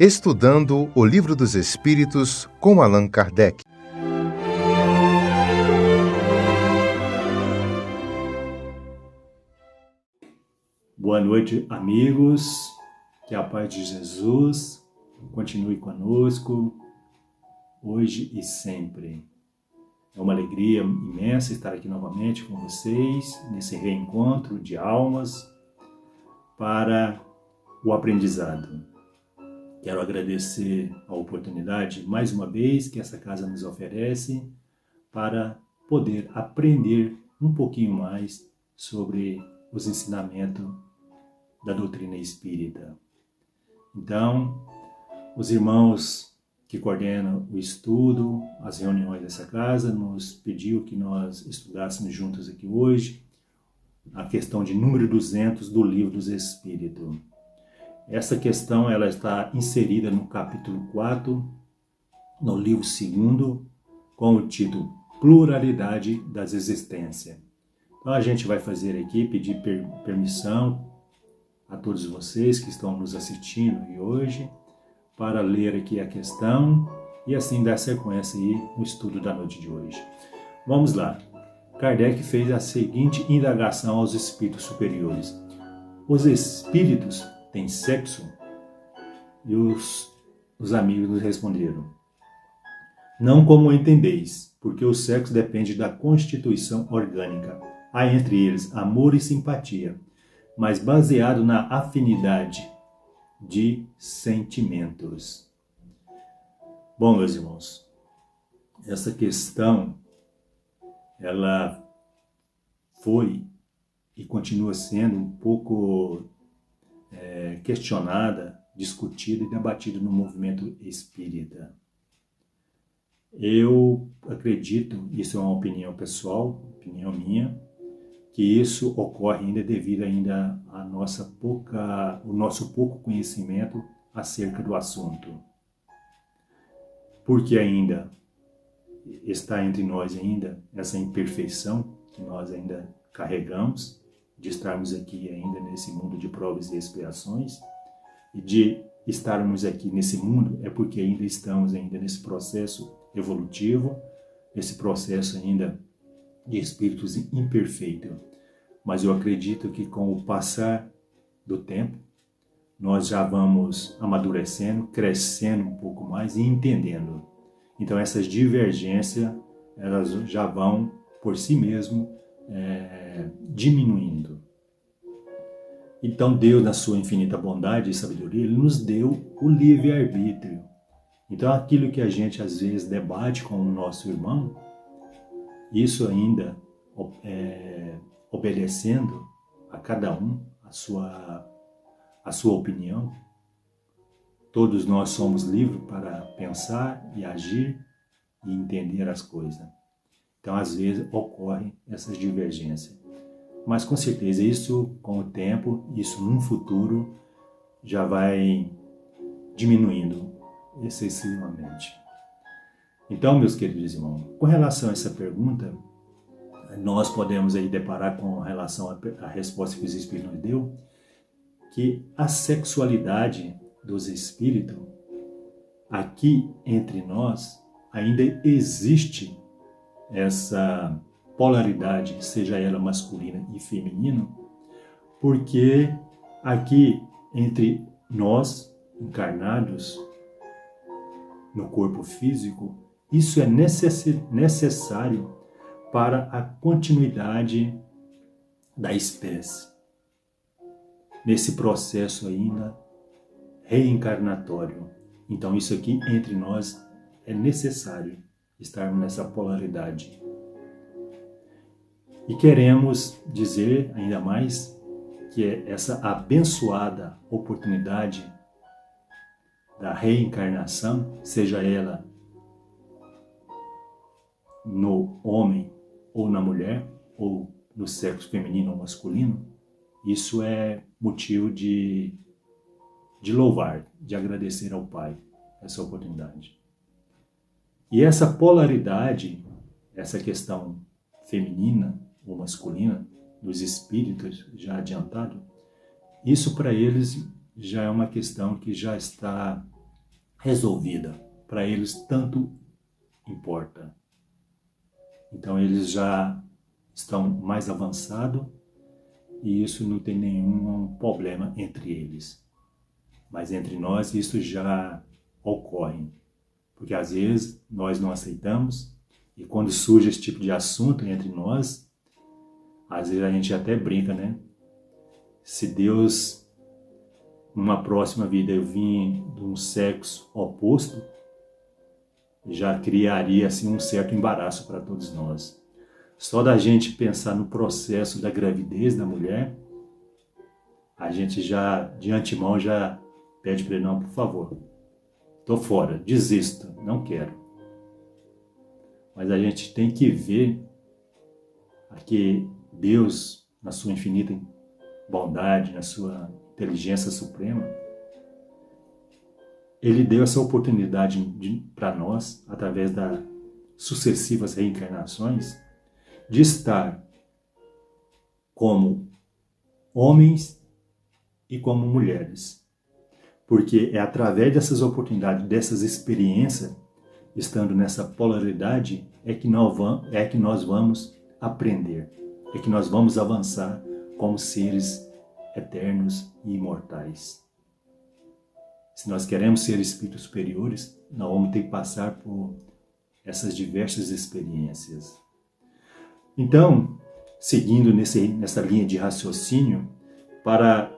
Estudando o Livro dos Espíritos com Allan Kardec. Boa noite, amigos. Que a paz de Jesus continue conosco, hoje e sempre. É uma alegria imensa estar aqui novamente com vocês, nesse reencontro de almas para o aprendizado. Quero agradecer a oportunidade, mais uma vez, que essa casa nos oferece para poder aprender um pouquinho mais sobre os ensinamentos da doutrina espírita. Então, os irmãos que coordenam o estudo, as reuniões dessa casa, nos pediu que nós estudássemos juntos aqui hoje a questão de número 200 do Livro dos Espíritos. Essa questão ela está inserida no capítulo 4, no livro 2, com o título Pluralidade das Existências. Então a gente vai fazer aqui, pedir permissão a todos vocês que estão nos assistindo hoje, para ler aqui a questão e assim dar sequência aí no estudo da noite de hoje. Vamos lá. Kardec fez a seguinte indagação aos espíritos superiores. Os espíritos têm sexo? E os amigos nos responderam: não como entendeis, porque o sexo depende da constituição orgânica. Há entre eles amor e simpatia, mas baseado na afinidade de sentimentos. Bom, meus irmãos, essa questão, ela foi e continua sendo um pouco questionada, discutida e debatida no movimento espírita. Eu acredito, isso é uma opinião pessoal, opinião minha, que isso ocorre ainda devido ainda a o nosso pouco conhecimento acerca do assunto. Porque ainda está entre nós ainda essa imperfeição que nós ainda carregamos, de estarmos aqui ainda nesse mundo de provas e expiações, e de estarmos aqui nesse mundo é porque ainda estamos ainda nesse processo evolutivo, esse processo ainda de espíritos imperfeitos. Mas eu acredito que com o passar do tempo, nós já vamos amadurecendo, crescendo um pouco mais e entendendo. Então essas divergências, elas já vão por si mesmo diminuindo. Então Deus, na sua infinita bondade e sabedoria, Ele nos deu o livre-arbítrio. Então aquilo que a gente às vezes debate com o nosso irmão, isso ainda obedecendo a cada um a sua opinião. Todos nós somos livres para pensar e agir e entender as coisas. Então, às vezes, ocorrem essas divergências. Mas, com certeza, isso, com o tempo, isso num futuro, já vai diminuindo excessivamente. Então, meus queridos irmãos, com relação a essa pergunta, nós podemos aí deparar com relação à resposta que os Espíritos nos deu, que a sexualidade dos Espíritos, aqui entre nós, ainda existe essa polaridade, seja ela masculina e feminina, porque aqui entre nós, encarnados no corpo físico, isso é necessário para a continuidade da espécie, nesse processo ainda reencarnatório. Então isso aqui entre nós é necessário estarmos nessa polaridade. E queremos dizer ainda mais que essa abençoada oportunidade da reencarnação, seja ela no homem ou na mulher, ou no sexo feminino ou masculino, isso é motivo de louvar, de agradecer ao Pai essa oportunidade. E essa polaridade, essa questão feminina ou masculina, dos espíritos já adiantado, isso para eles já é uma questão que já está resolvida. Para eles tanto importa. Então eles já estão mais avançados e isso não tem nenhum problema entre eles. Mas entre nós isso já ocorre. Porque às vezes nós não aceitamos e quando surge esse tipo de assunto entre nós, às vezes a gente até brinca, né? Se Deus, numa próxima vida, eu vim de um sexo oposto, já criaria assim um certo embaraço para todos nós. Só da gente pensar no processo da gravidez da mulher, a gente já, de antemão, já pede para ele, não, por favor, estou fora, desisto, não quero. Mas a gente tem que ver que Deus, na sua infinita bondade, na sua inteligência suprema, Ele deu essa oportunidade para nós, através das sucessivas reencarnações, de estar como homens e como mulheres. Porque é através dessas oportunidades, dessas experiências, estando nessa polaridade, é que nós vamos aprender, é que nós vamos avançar como seres eternos e imortais. Se nós queremos ser espíritos superiores, nós vamos ter que passar por essas diversas experiências. Então, seguindo nessa linha de raciocínio, para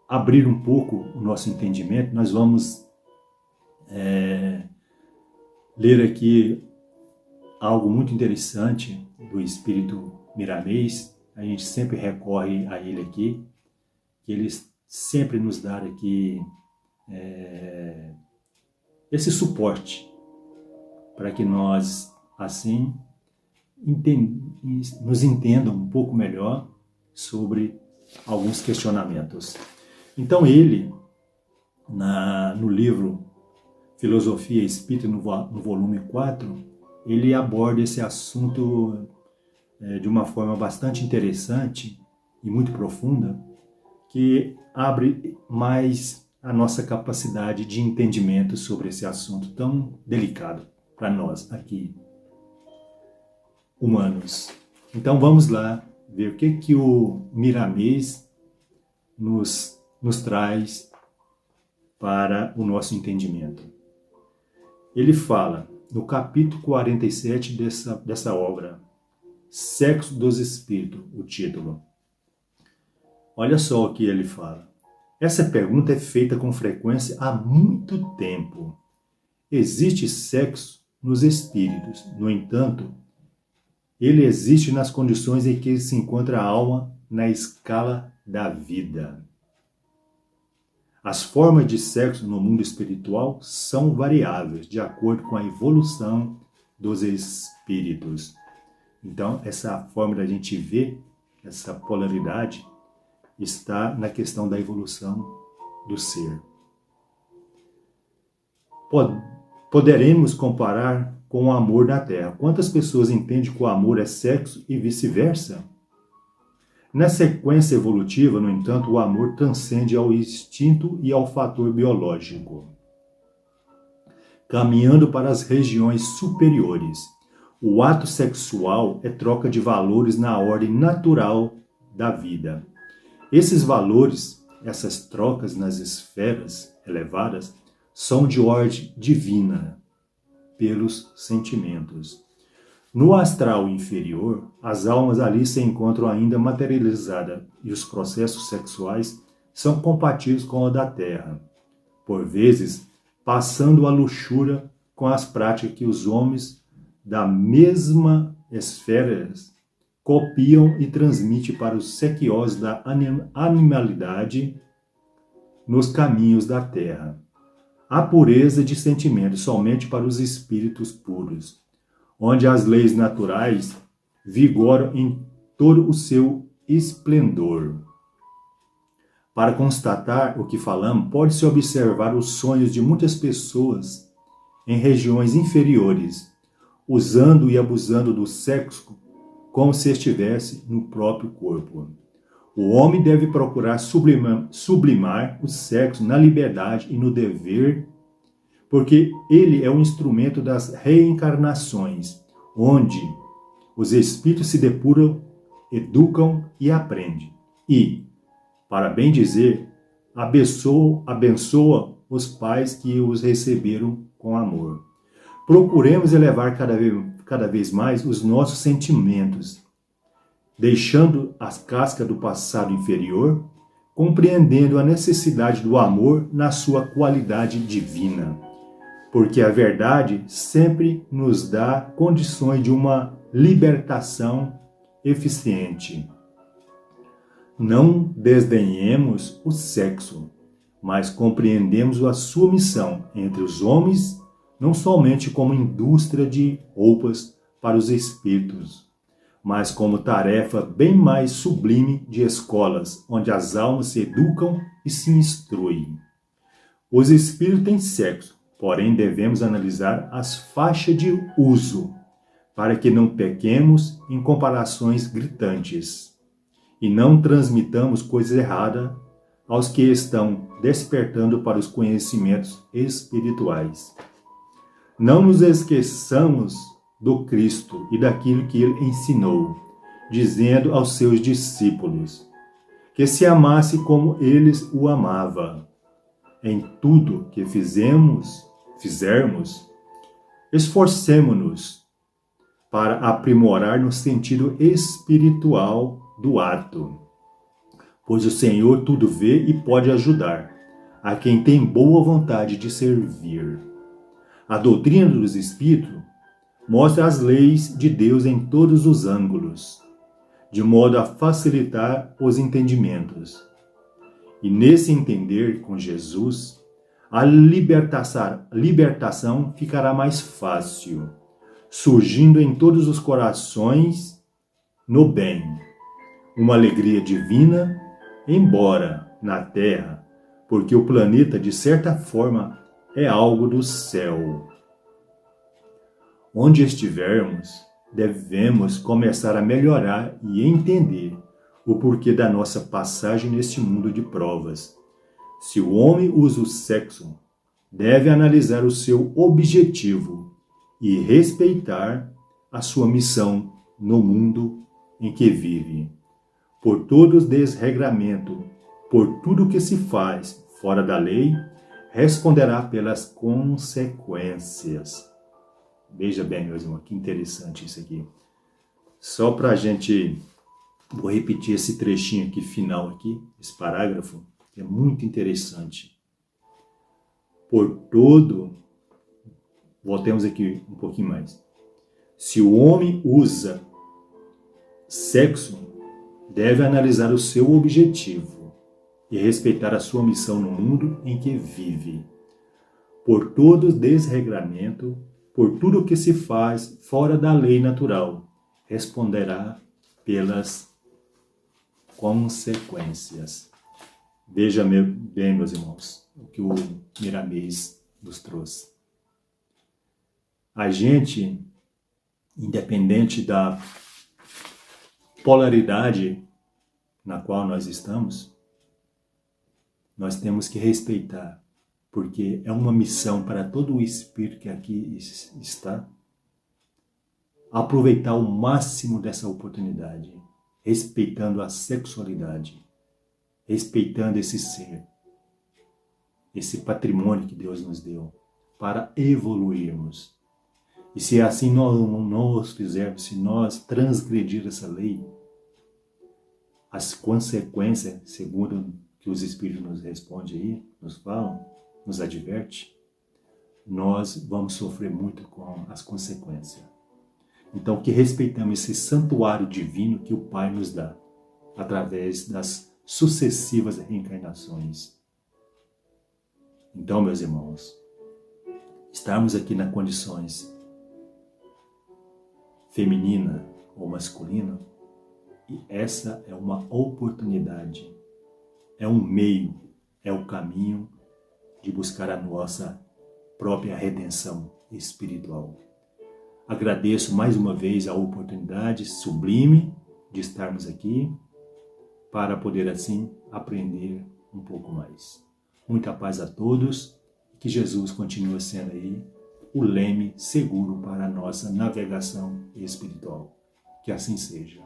abrir um pouco o nosso entendimento, nós vamos ler aqui algo muito interessante do Espírito Miramês. A gente sempre recorre a ele aqui, que ele sempre nos dá aqui esse suporte para que nós, assim, nos entendam um pouco melhor sobre alguns questionamentos. Então ele, no livro Filosofia Espírita, no volume 4, ele aborda esse assunto de uma forma bastante interessante e muito profunda, que abre mais a nossa capacidade de entendimento sobre esse assunto tão delicado para nós aqui, humanos. Então vamos lá ver o que o Miramês nos traz para o nosso entendimento. Ele fala, no capítulo 47 dessa obra, Sexo dos Espíritos, o título. Olha só o que ele fala. Essa pergunta é feita com frequência há muito tempo. Existe sexo nos espíritos, no entanto, ele existe nas condições em que se encontra a alma na escala da vida. As formas de sexo no mundo espiritual são variáveis, de acordo com a evolução dos espíritos. Então, essa forma da gente ver, essa polaridade, está na questão da evolução do ser. Poderemos comparar com o amor na Terra. Quantas pessoas entendem que o amor é sexo e vice-versa? Na sequência evolutiva, no entanto, o amor transcende ao instinto e ao fator biológico, caminhando para as regiões superiores. O ato sexual é troca de valores na ordem natural da vida. Esses valores, essas trocas nas esferas elevadas, são de ordem divina, pelos sentimentos. No astral inferior, as almas ali se encontram ainda materializadas e os processos sexuais são compatíveis com o da Terra, por vezes passando a luxúria com as práticas que os homens da mesma esfera copiam e transmitem para os sequiosos da animalidade nos caminhos da Terra. A pureza de sentimento somente para os espíritos puros, onde as leis naturais vigoram em todo o seu esplendor. Para constatar o que falamos, pode-se observar os sonhos de muitas pessoas em regiões inferiores, usando e abusando do sexo como se estivesse no próprio corpo. O homem deve procurar sublimar o sexo na liberdade e no dever, porque ele é um instrumento das reencarnações, onde os espíritos se depuram, educam e aprendem. E, para bem dizer, abençoa os pais que os receberam com amor. Procuremos elevar cada vez mais os nossos sentimentos, deixando as cascas do passado inferior, compreendendo a necessidade do amor na sua qualidade divina. Porque a verdade sempre nos dá condições de uma libertação eficiente. Não desdenhemos o sexo, mas compreendemos a sua missão entre os homens, não somente como indústria de roupas para os espíritos, mas como tarefa bem mais sublime de escolas, onde as almas se educam e se instruem. Os espíritos têm sexo, porém devemos analisar as faixas de uso, para que não pequemos em comparações gritantes e não transmitamos coisas erradas aos que estão despertando para os conhecimentos espirituais. Não nos esqueçamos do Cristo e daquilo que ele ensinou, dizendo aos seus discípulos que se amasse como eles o amavam. Em tudo que fizermos, esforcemo-nos para aprimorar no sentido espiritual do ato, pois o Senhor tudo vê e pode ajudar a quem tem boa vontade de servir. A doutrina dos Espíritos mostra as leis de Deus em todos os ângulos, de modo a facilitar os entendimentos. E nesse entender com Jesus, a libertação ficará mais fácil, surgindo em todos os corações no bem, uma alegria divina, embora na Terra, porque o planeta, de certa forma, é algo do céu. Onde estivermos, devemos começar a melhorar e entender o porquê da nossa passagem neste mundo de provas. Se o homem usa o sexo, deve analisar o seu objetivo e respeitar a sua missão no mundo em que vive. Por todo desregramento, por tudo que se faz fora da lei, responderá pelas consequências. Veja bem, meus irmãos, que interessante isso aqui. Só para a gente, vou repetir esse trechinho aqui final aqui, esse parágrafo, que é muito interessante. Por todo, voltemos aqui um pouquinho mais. Se o homem usa sexo, deve analisar o seu objetivo e respeitar a sua missão no mundo em que vive. Por todo desregramento, por tudo que se faz fora da lei natural, responderá pelas consequências. Veja bem, meus irmãos, o que o Miramês nos trouxe. A gente, independente da polaridade na qual nós estamos, nós temos que respeitar, porque é uma missão para todo o espírito que aqui está, aproveitar o máximo dessa oportunidade, respeitando a sexualidade, respeitando esse ser, esse patrimônio que Deus nos deu, para evoluirmos. E se assim nós fizermos, se nós transgredir essa lei, as consequências, segundo que os Espíritos nos respondem aí, nos falam, nos adverte, nós vamos sofrer muito com as consequências. Então, que respeitamos esse santuário divino que o Pai nos dá, através das sucessivas reencarnações. Então, meus irmãos, estarmos aqui nas condições feminina ou masculina, e essa é uma oportunidade, é um meio, é o caminho de buscar a nossa própria redenção espiritual. Agradeço mais uma vez a oportunidade sublime de estarmos aqui para poder assim aprender um pouco mais. Muita paz a todos Que Jesus continue sendo aí o leme seguro para a nossa navegação espiritual. Que assim seja.